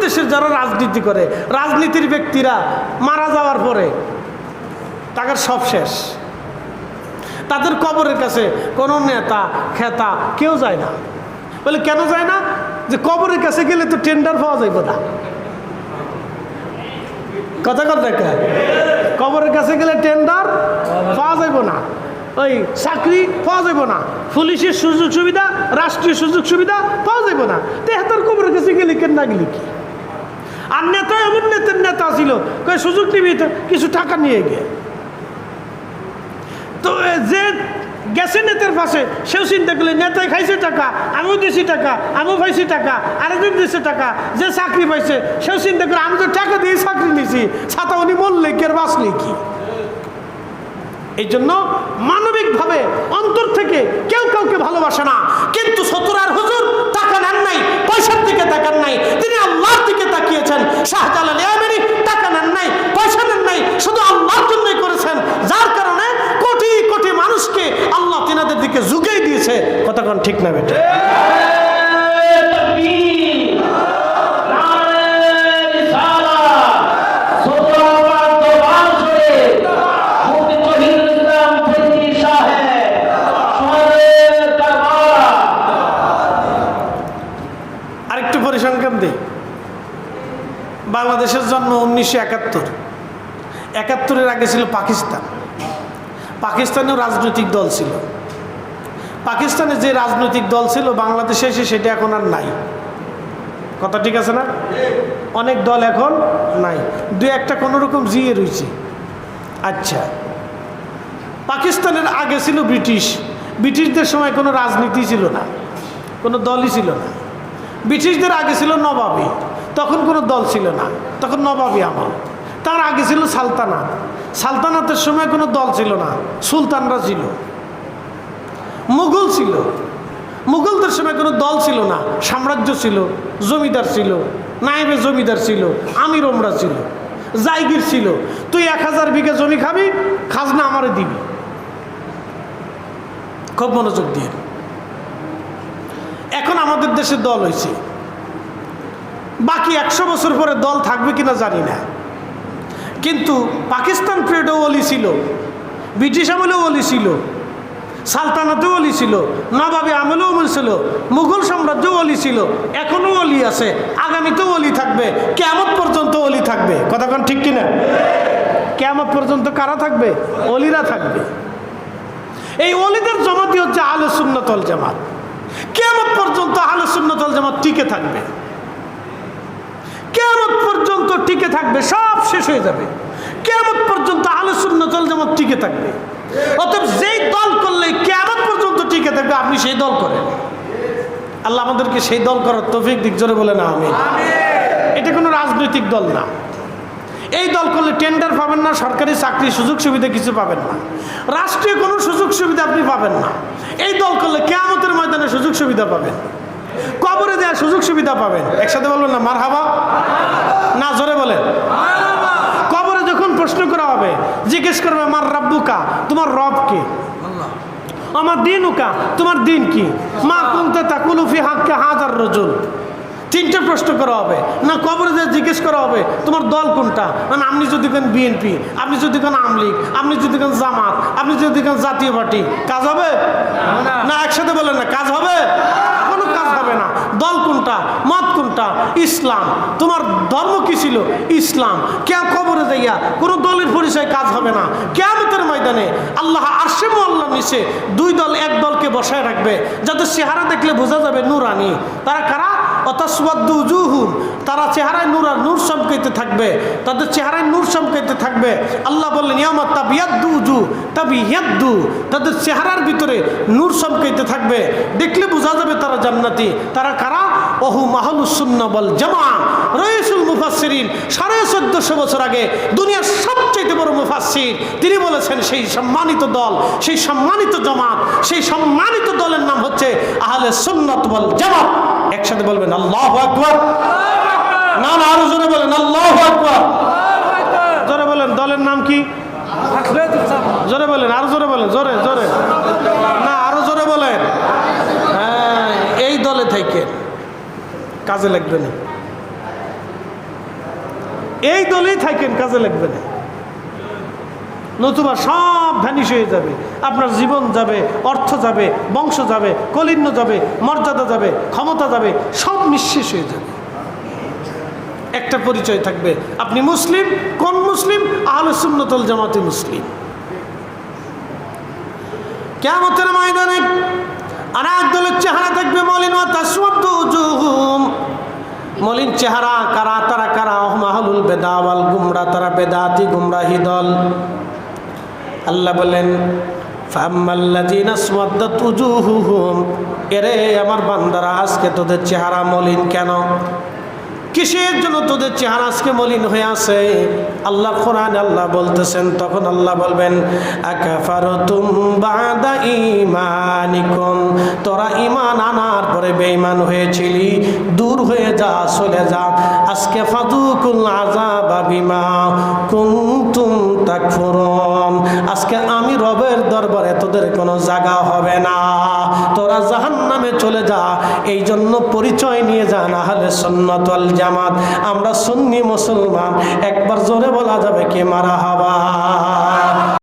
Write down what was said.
দেশের যারা রাজনীতি করে, রাজনীতির ব্যক্তিরা মারা যাওয়ার পরে তাদের সব শেষ, তাদের কবরের কাছে কোনো নেতা খেতা কেউ যায় না। বলে কেন যায় না? যে কবরের কাছে গেলে তো টেন্ডার পাওয়া যাইব না। কথা দেখা, কবরের কাছে গেলে টেন্ডার পাওয়া যাইব না, ওই চাকরি পাওয়া যাইব না, পুলিশের সুযোগ সুবিধা, রাষ্ট্রীয় সুযোগ সুবিধা পাওয়া যাইব না। তেহাতার কবরের কাছে গেলে কেন না গেলি কি? আর নেতা এমন নেতা ছিল সুযোগ নিবি কিছু টাকা নিয়ে গিয়ে, তো যে গেছে নেতার পাশে সেও চিন্তা করলে নেতায় খাইছে টাকা, আমিও দিয়েছি টাকা, আমিও পাইছি টাকা, আরেকজন দিয়েছে টাকা। যে চাকরি পাইছে সেও চিন্তা করে আমি তো টাকা দিয়ে চাকরি নিয়েছি, ছাতা উনি বললে কি আর বাঁচলে কি? এই জন্য মানবিকভাবে অন্তর থেকে কেউ কাউকে ভালোবাসে না। কিন্তু সতুরার হুজুর টাকা নেন নাই, পয়সার দিকে তাকান নাই, তিনি আল্লাহর দিকে তাকিয়েছেন। শাহজালাল ইয়ামানি টাকা নেন নাই, পয়সা নেন নাই, শুধু আল্লাহর জন্যই করেছেন, যার কারণে কোটি কোটি মানুষকে আল্লাহ তিনাদের দিকে ঝুঁকেই দিয়েছে। কতক্ষণ ঠিক না বেটা? আরেকটু পরিসংখ্যান দিই। বাংলাদেশের জন্ম 1971 আগে ছিল পাকিস্তান। পাকিস্তানেও রাজনৈতিক দল ছিল। পাকিস্তানে যে রাজনৈতিক দল ছিল বাংলাদেশে এসে সেটা এখন আর নাই। কথা ঠিক আছে না? অনেক দল এখন নাই, দু একটা কোনো রকম জিয়ে রয়েছে। আচ্ছা, পাকিস্তানের আগে ছিল ব্রিটিশদের সময় কোনো রাজনীতি ছিল না, কোনো দলই ছিল না। ব্রিটিশদের আগে ছিল নবাবী, তখন কোনো দল ছিল না, তখন নবাবী আমল। তার আগে ছিল সালতানাতের সময় কোনো দল ছিল না, সুলতানরা ছিল। মুঘল ছিল, মুঘলদের সময় কোনো দল ছিল না, সাম্রাজ্য ছিল, জমিদার ছিল, নায়েবে জমিদার ছিল, আমির ওমরা ছিল, জায়গির ছিল। তুই 1000 বিঘা জমি খাবি, খাজনা আমারে দিবি। খুব মনোযোগ দিয়ে। এখন আমাদের দেশে দল হয়েছে, বাকি 100 বছর পরে দল থাকবে কিনা জানি না। কিন্তু পাকিস্তান পিরিয়ডেও ওলি ছিল, ব্রিটিশ আমলেও ওলি ছিল, সালতানাতেও ওলি ছিল, নবাবী আমলেও ওলি ছিল, মুঘল সাম্রাজ্যও ওলি ছিল, এখনও ওলি আছে, আগামীতেও ওলি থাকবে, কিয়ামত পর্যন্ত ওলি থাকবে। কথাক্ষণ ঠিক কিনা? কিয়ামত পর্যন্ত কারা থাকবে? ওলিরা থাকবে। এই ওলিদের জামাতই হচ্ছে আহলে সুন্নাত ওয়াল জামাত। কিয়ামত পর্যন্ত আহলে সুন্নাত ওয়াল জামাত টিকে থাকবে, কিয়ামত পর্যন্ত টিকে থাকবে, সব শেষ হয়ে যাবে, কিয়ামত পর্যন্ত আহলে সুন্নাত ওয়াল জামাত টিকে থাকবে। অতএব যেই দল করলে কিয়ামত পর্যন্ত টিকে থাকবে, আপনি সেই দল করেন। আল্লাহ আমাদেরকে সেই দল করার তৌফিক দিক, জোরে বলে না আমিন। এটা কোনো রাজনৈতিক দল না। এই দল করলে টেন্ডার পাবেন না, সরকারি চাকরি সুযোগ সুবিধা কিছু পাবেন না, রাষ্ট্রীয় কোনো সুযোগ সুবিধা আপনি পাবেন না। এই দল করলে কিয়ামতের ময়দানে সুযোগ সুবিধা পাবেন, কবরে দেওয়ার সুযোগ সুবিধা পাবেন। একসাথে বলবেন না মারহাবা? না, জোরে বলেন। কবরে যখন প্রশ্ন করা হবে, জিজ্ঞেস করবে মার রাব্বুকা, তোমার রব কে? আমার দিনুকা, তোমার দিন কি? মা কুনতা তাকুলু ফি হাক্কি হাযার রাজুল। 3টে প্রশ্ন করা হবে না। কবরে যে জিজ্ঞেস করা হবে তোমার দল কোনটা, মানে আপনি যদি কেন বিএনপি, আপনি যদি কেন আওয়ামী লীগ, আপনি যদি কেন জামাত, আপনি যদি কেন জাতীয় পার্টি, কাজ হবে না? একসাথে বলেন না, কাজ হবে? কোনো কাজ হবে না। দল কোনটা, মত কোনটা? ইসলাম। তোমার ধর্ম কি ছিল? ইসলাম। কে কবরে যাইয়া কোনো দলের পরিচয় কাজ হবে না। কিয়ামতের ময়দানে আল্লাহ আরশে মুআল্লার নিচে 2 দল, এক দলকে বসায় রাখবে, যাদের চেহারা দেখলে বোঝা যাবে নূরানি। তারা কারা? অতাসওয়াদ্দু উজুহুম, তারা চেহারায় নূর আর নূর চমকাইতে থাকবে, তাদের চেহারায় নূর চমকাইতে থাকবে। আল্লাহ বললেন ইয়ামা তাবিয়াদ্দু উজু তাবিয়াদ্দু, তাদের চেহারার ভিতরে নূর চমকাইতে থাকবে, দেখলে বোঝা যাবে তারা জান্নাতি। তারা কারা? ওহু মাহলুস সুন্নাহ ওয়াল জামাআ, রাইসুল মুফাসসিরিন। 1450 বছর আগে দুনিয়ার সবচেয়ে বড় মুফাসসির, তিনি বলেছেন সেই সম্মানিত দল, সেই সম্মানিত জামাত, সেই সম্মানিত দলের নাম হচ্ছে আহলে সুন্নাত ওয়াল জামাত। একসাথে বলবেন আল্লাহু আকবার। না না, আরো জোরে বলেন আল্লাহু আকবার। জোরে বলেন, দলের নাম কি? জোরে বলেন, আরো জোরে বলেন, জোরে জোরে না, আরো জোরে বলেন। হ্যাঁ, এই দলে থেকে কাজে লাগবে না। এই দলেই থাকেন, কাজে লাগবে না, নতুবা সব ভ্যানিশ হয়ে যাবে। আপনার জীবন যাবে, অর্থ যাবে, বংশ যাবে, কলিন্য যাবে, মর্যাদা যাবে, ক্ষমতা যাবে, সব নিঃশেষ হয়ে যাবে। একটা পরিচয় থাকবে, আপনি মুসলিম। কোন মুসলিম? আহলে সুন্নাত ওয়াল জামাতি মুসলিম। কিয়ামতের ময়দানে আর এক দলের চেহারা থাকবে মলিন, ওয়া তাসওয়াদু উজুহুম। মলিন চেহারা কারা? তারা কারা? আহলুল বিদআ ওয়াল গুমরা, তারা বেদাতি গুমরাহি দল। আল্লাহ বলেন ফাম্মাল্লাযীনা আসওয়াদাত উজুহুহুম, এরে আমার বান্দারা, আজকে তোদের চেহারা মলিন কেন? কিসের জন্য তোদের চেহারা আজকে মলিন হয়ে আছে? আল্লাহ কোরআনে আল্লাহ বলতেছেন, তখন আল্লাহ বলবেন আকাফারতুম বাদা ঈমানিকুম, তোরা ঈমান আনার পরে বেঈমান হয়েছিলি, দূর হয়ে যা, চলে যা। আজকে ফাযুকুল আযাবা বিমা কুনতুম তাকফুরুন, আজকে আমি রবের দরবারে তোদের কোনো জায়গা হবে না, তোরা জাহান্নামে চলে যা। এই জন্য পরিচয় নিয়ে যান আহলে সুন্নাত ওয়াল জামাত। আমরা সুন্নি মুসলমান। একবার জোরে বলা যাবে কি মারহাবা?